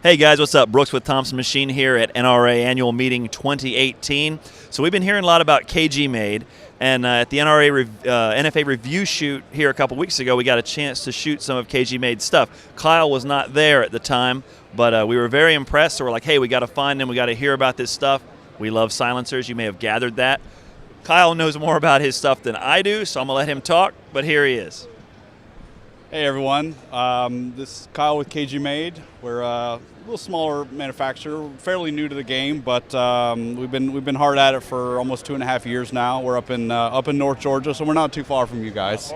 Hey guys, what's up? Brooks with Thompson Machine here at NRA Annual Meeting 2018. So we've been hearing a lot about KGMADE, and at the NRA NFA review shoot here a couple weeks ago, we got a chance to shoot some of KGMADE's stuff. Kyle was not there at the time, but we were very impressed. So we're like, hey, we got to find him. We got to hear about this stuff. We love silencers. You may have gathered that. Kyle knows more about his stuff than I do, so I'm going to let him talk, but here he is. Hey everyone, this is Kyle with KGMADE. We're a little smaller manufacturer, fairly new to the game, but we've been hard at it for almost 2.5 years now. We're up in North Georgia, so we're not too far from you guys.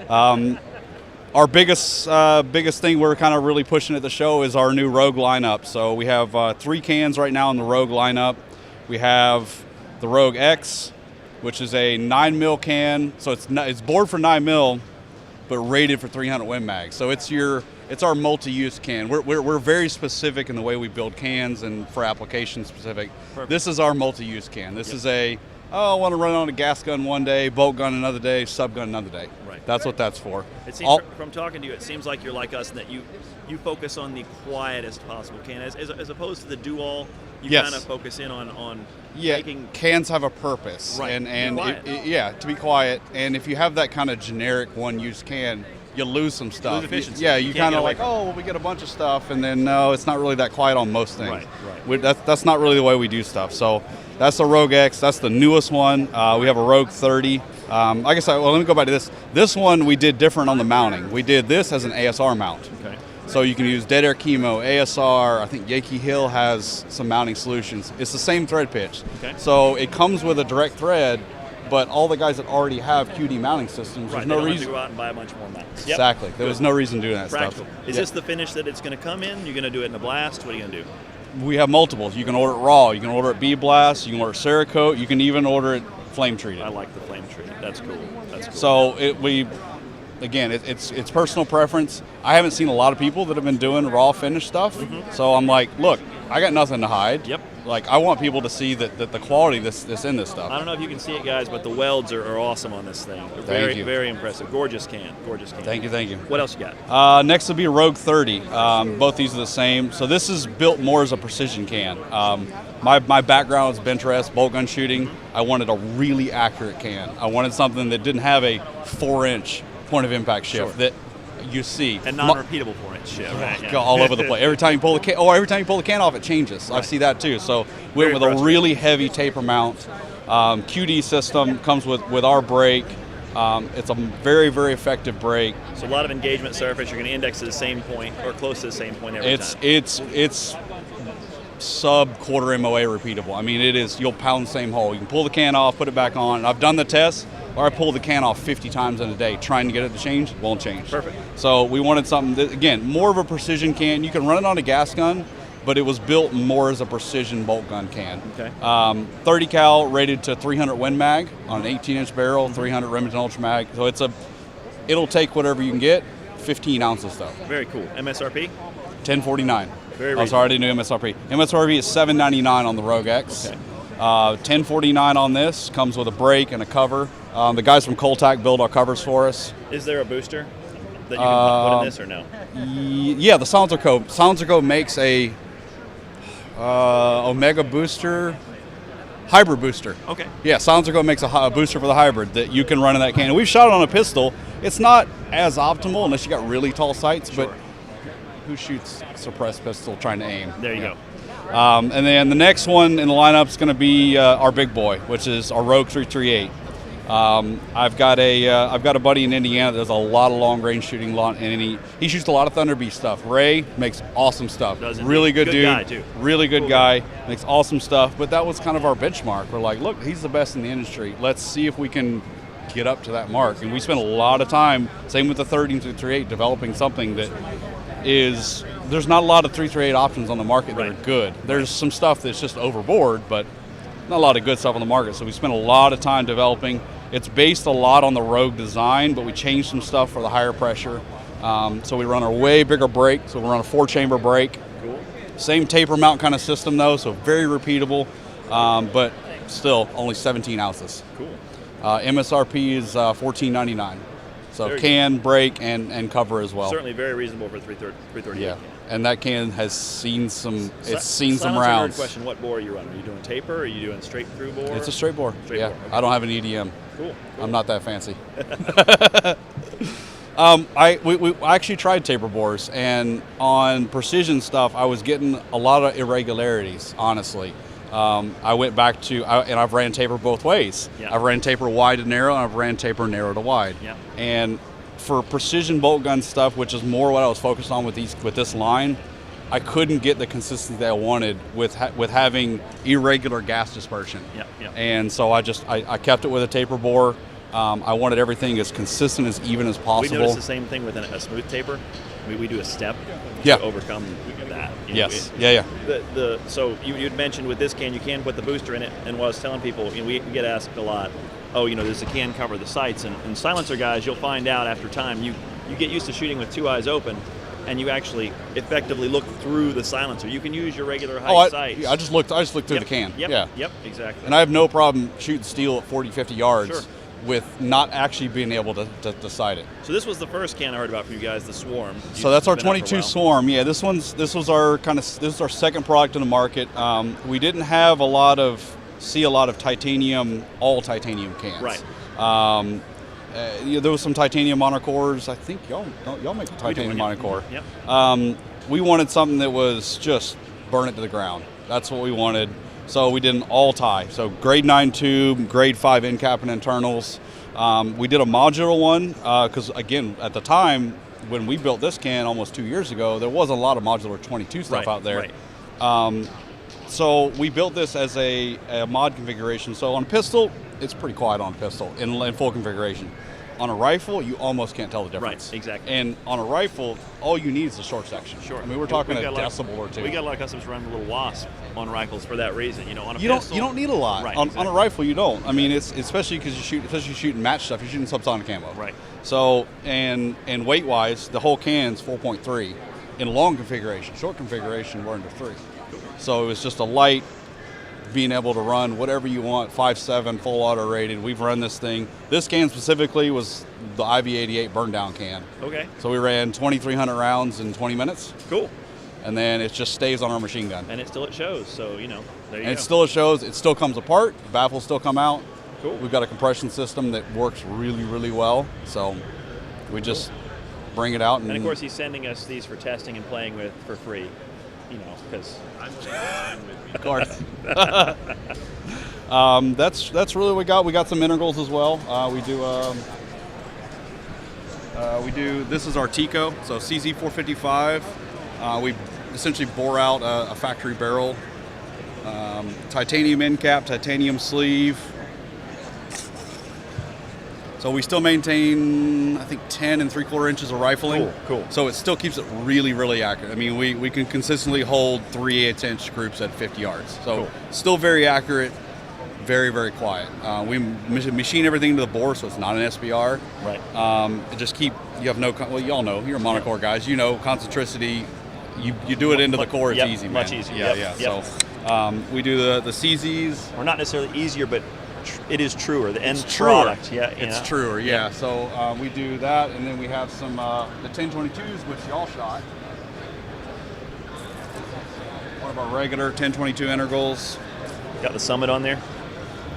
Our biggest thing we're kind of really pushing at the show is our new Rogue lineup. So we have 3 cans right now in the Rogue lineup. We have the Rogue X, which is a 9mm can, so it's bored for 9mm. But rated for 300 Win Mag. So it's our multi-use can. We're very specific in the way we build cans and for application specific. Perfect. This is our multi-use can. This is I want to run on a gas gun one day, bolt gun another day, sub gun another day. Right. That's what that's for. It seems from talking to you, it seems like you're like us in that you focus on the quietest possible can, as opposed to the dual. You kind of focus in on making cans have a purpose, right? And to be quiet. And if you have that kind of generic one-use can, you lose some stuff. You lose efficiency. You kind of like, we get a bunch of stuff, and then no, it's not really that quiet on most things. Right. That's not really the way we do stuff. So that's the Rogue X. That's the newest one. We have a Rogue 30. Let me go back to this. This one we did different on the mounting. We did this as an ASR mount. Okay. So you can use dead air chemo, ASR. I think Yankee Hill has some mounting solutions. It's the same thread pitch. Okay. So it comes with a direct thread, but all the guys that already have QD mounting systems, there's no reason to go out and buy a bunch more mounts. Exactly. There was no reason doing that Practical. stuff. Is this the finish that it's going to come in? You're going to do it in a blast? What are you going to do? We have multiples. You can order it raw. You can order it B-blast. You can order Cerakote. You can even order it flame treated. I like the flame treated. That's cool. So it's personal preference. I haven't seen a lot of people that have been doing raw finish stuff. So I'm like, look, I got nothing to hide. Yep. Like, I want people to see that the quality that's in this stuff. I don't know if you can see it, guys, but the welds are awesome on this thing. They're very impressive. Gorgeous can. Thank you. What else you got? Next will be a Rogue 30. Both these are the same. So this is built more as a precision can. My background is bench rest, bolt gun shooting. I wanted a really accurate can. I wanted something that didn't have a 4-inch point of impact shift that you see. And non-repeatable 4-inch shift, right? All over the place. Every time you pull the can off, it changes. Right. I see that too. So we went with a really heavy taper mount. QD system comes with our brake. It's a very, very effective brake. So a lot of engagement surface. You're going to index to the same point or close to the same point every time. It's sub quarter MOA repeatable. I mean, it is. You'll pound the same hole. You can pull the can off, put it back on. And I've done the test. Or I pull the can off 50 times in a day trying to get it to change, won't change. Perfect. So we wanted something that, again, more of a precision can. You can run it on a gas gun, but it was built more as a precision bolt gun can. Okay. 30 cal rated to 300 Win Mag on an 18-inch barrel, 300 Remington Ultra Mag. So it'll take whatever you can get, 15 ounces though. Very cool. MSRP? $1049. Very reasonable. I already knew MSRP. MSRP is $799 on the Rogue X. Okay. $1049 on this, comes with a brake and a cover. The guys from Coltac build our covers for us. Is there a booster that you can put in this or no? Yeah, the Silencer makes a Omega booster, hybrid booster. Okay. Yeah, Silencer makes a booster for the hybrid that you can run in that can. And we've shot it on a pistol. It's not as optimal unless you got really tall sights, but who shoots suppressed pistol trying to aim? There you go. And then the next one in the lineup is going to be our big boy, which is our Rogue 338. I've got a buddy in Indiana that does a lot of long range shooting, and he shoots a lot of Thunder Beast stuff. Ray makes awesome stuff. Really good dude. Guy too. Really good guy. Makes awesome stuff. But that was kind of our benchmark. We're like, look, he's the best in the industry. Let's see if we can get up to that mark. And we spent a lot of time, same with the 30 and 338, developing something that is. There's not a lot of 338 options on the market that are good. There's some stuff that's just overboard, but not a lot of good stuff on the market. So we spent a lot of time developing. It's based a lot on the Rogue design, but we changed some stuff for the higher pressure. So we run a way bigger brake. So we run a 4-chamber brake. Cool. Same taper mount kind of system though, so very repeatable, but still only 17 ounces. Cool. MSRP is $14.99. So Very can, brake, and cover as well. Certainly very reasonable for 338 Yeah, can. and that can has seen some. It's seen some Silencer nerd rounds. question: what bore are you running? Are you doing taper? Or are you doing straight through bore? It's a straight bore. Straight yeah, bore. Okay. I don't have an EDM. Cool. I'm not that fancy. I actually tried taper bores, and on precision stuff, I was getting a lot of irregularities, honestly. I went back to, and I've ran taper both ways. Yeah. I've ran taper wide to narrow, and I've ran taper narrow to wide. Yeah. And for precision bolt gun stuff, which is more what I was focused on with this line, I couldn't get the consistency that I wanted with having irregular gas dispersion. Yeah, yeah. And so I kept it with a taper bore. I wanted everything as consistent, as even as possible. We noticed the same thing with a smooth taper. We do a step Yeah. to overcome that. You know, Yes. Yeah. So you'd mentioned with this can, you can put the booster in it, and what I was telling people, we get asked a lot, does the can cover the sights? And silencer guys, you'll find out after time, you get used to shooting with two eyes open, and you actually effectively look through the silencer. You can use your regular height sights. Yeah, I just looked through the can. Yep, Yeah. Yep, exactly. And I have no problem shooting steel at 40, 50 yards. Sure. With not actually being able to sight it. So this was the first can I heard about from you guys, the Swarm. So that's our You've been out for a 22 while. Swarm. Yeah, this is our second product in the market. We didn't have a lot of titanium, all titanium cans. Right. There was some titanium monocores. I think y'all make a titanium monocore. Yep. We wanted something that was just burn it to the ground. That's what we wanted. So we did an all tie. So grade 9 tube, grade 5 end cap and internals. We did a modular one because again, at the time when we built this can almost 2 years ago, there wasn't a lot of modular 22 stuff out there. Right. So we built this as a mod configuration. So on pistol, it's pretty quiet on pistol in full configuration. On a rifle, you almost can't tell the difference. Right, exactly. And on a rifle, all you need is a short section. Sure. I mean, we're talking a decibel or two. We got a lot of customers running a little Wasp on rifles for that reason. On a you pistol, don't need a lot. Right, On exactly. a rifle, you don't. I mean, it's especially because especially shooting match stuff, you're shooting subsonic ammo. Right. So, and weight-wise, the whole can's 4.3 in long configuration. Short configuration, we're under 3. So it's just a light, being able to run whatever you want, 5.7 full auto rated. We've run this thing. This can specifically was the IV-88 burn down can. Okay. So we ran 2,300 rounds in 20 minutes. Cool. And then it just stays on our machine gun. And it shows. So there you go. And it shows. It still comes apart. Baffles still come out. Cool. We've got a compression system that works really, really well. So we just bring it out. And of course, he's sending us these for testing and playing with for free. Because of course. That's really what we got. We got some integrals as well. We do. This is our Tico, so CZ455. We essentially bore out a factory barrel, titanium end cap, titanium sleeve. So we still maintain, I think, 10 3/4 inches of rifling. Cool. So it still keeps it really, really accurate. I mean, we can consistently hold 3/8 inch groups at 50 yards. So still very accurate, very, very quiet. We machine everything to the bore, so it's not an SBR. Right. You have no, well, you all know, you're a monocore guys, concentricity, you do it into the core, it's easy, man. Much easier. Yeah. Yep. So we do the CZs. Or not necessarily easier, but it is truer. The end truer. product. Yeah. It's truer, yeah. So we do that, and then we have some the 1022s, which y'all shot. One of our regular 1022 integrals. Got the Summit on there.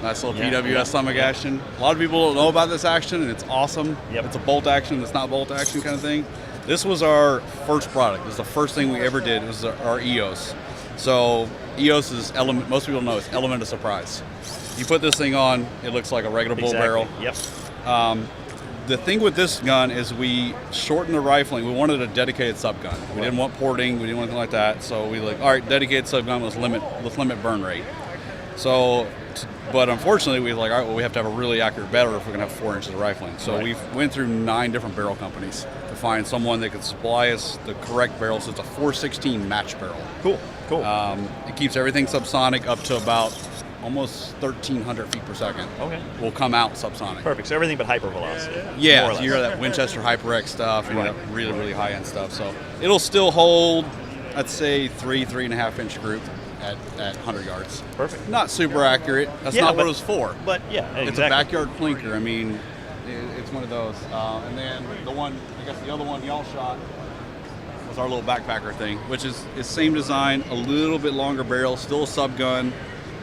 Nice little Yeah, PWS yeah. Summit action. A lot of people don't know about this action, and it's awesome. Yep. It's a bolt action that's not bolt action kind of thing. This was our first product. This is the first thing we ever did. It was our EOS. So EOS is element. Most people know it's element of surprise. You put this thing on, it looks like a regular bull barrel. Yep. The thing with this gun is we shortened the rifling. We wanted a dedicated sub gun. We didn't want porting. We didn't want anything like that. So we all right, dedicated sub gun. Let's limit burn rate. So, but unfortunately, we all right, well, we have to have a really accurate barrel if we're gonna have 4 inches of rifling. So we went through 9 different barrel companies to find someone that could supply us the correct barrel. So it's a 416 match barrel. Cool. It keeps everything subsonic up to about almost 1,300 feet per second. Okay. Will come out subsonic. Perfect. So everything but hypervelocity. Yeah, more or so less. you hear that Winchester HyperX stuff, and Right. that really, really high-end stuff. So it'll still hold, I'd say, 3.5 inch group at 100 yards. Perfect. Not super accurate. That's Yeah, not what but- it was for. But yeah, exactly. It's a backyard plinker. I mean, it's one of those. And then the one, I guess the other one y'all shot was our little backpacker thing, which is same design, a little bit longer barrel, still a sub gun,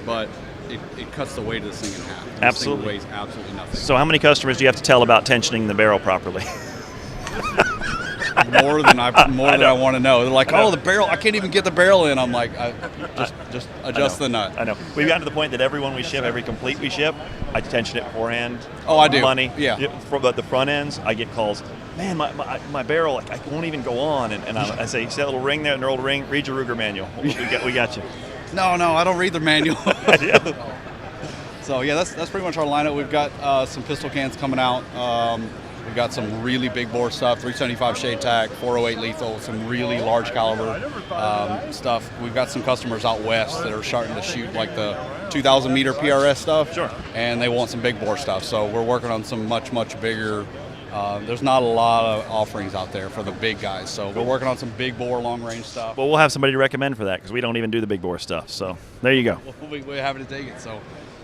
but it cuts the weight of this thing in half. And Absolutely. This thing weighs absolutely nothing. So how many customers do you have to tell about tensioning the barrel properly? More than I want to know. They're like, oh, the barrel, I can't even get the barrel in. I'm like, just adjust the nut. I know. We've gotten to the point that every one we ship, every complete we ship, I tension it beforehand. Oh, I do. Money. Yeah. But the front ends, I get calls. Man, my barrel, I won't even go on. And I say, see that little ring there, an old ring? Read your Ruger manual. We got you. No, I don't read the manual. Yeah. So yeah, that's pretty much our lineup. We've got some pistol cans coming out. We've got some really big bore stuff, 375 shade tack, 408 lethal, some really large caliber stuff. We've got some customers out west that are starting to shoot like the 2,000 meter PRS stuff. Sure. And they want some big bore stuff. So we're working on some much bigger. There's not a lot of offerings out there for the big guys. So we're working on some big bore, long range stuff. Well, we'll have somebody to recommend for that because we don't even do the big bore stuff. So there you go. We're happy to take it. So.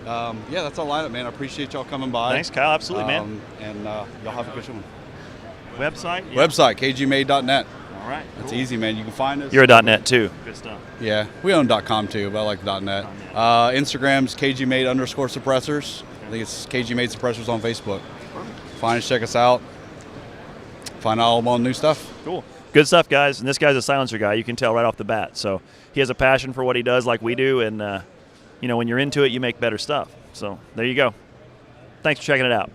Yeah, that's our lineup, man. I appreciate y'all coming by. Thanks, Kyle. Absolutely, man. And y'all have a good one. Website? Yeah. Website, KGMADE.net. All right. It's cool. easy, man. You can find us. You're a .net too. Good stuff. Yeah, we own .com too, but I like .net. Instagram's KGMADE_suppressors. I think it's KGMADE Suppressors on Facebook. Find us, check us out. Find out all about new stuff. Cool. Good stuff, guys. And this guy's a silencer guy. You can tell right off the bat. So he has a passion for what he does like we do, and when you're into it, you make better stuff. So there you go. Thanks for checking it out.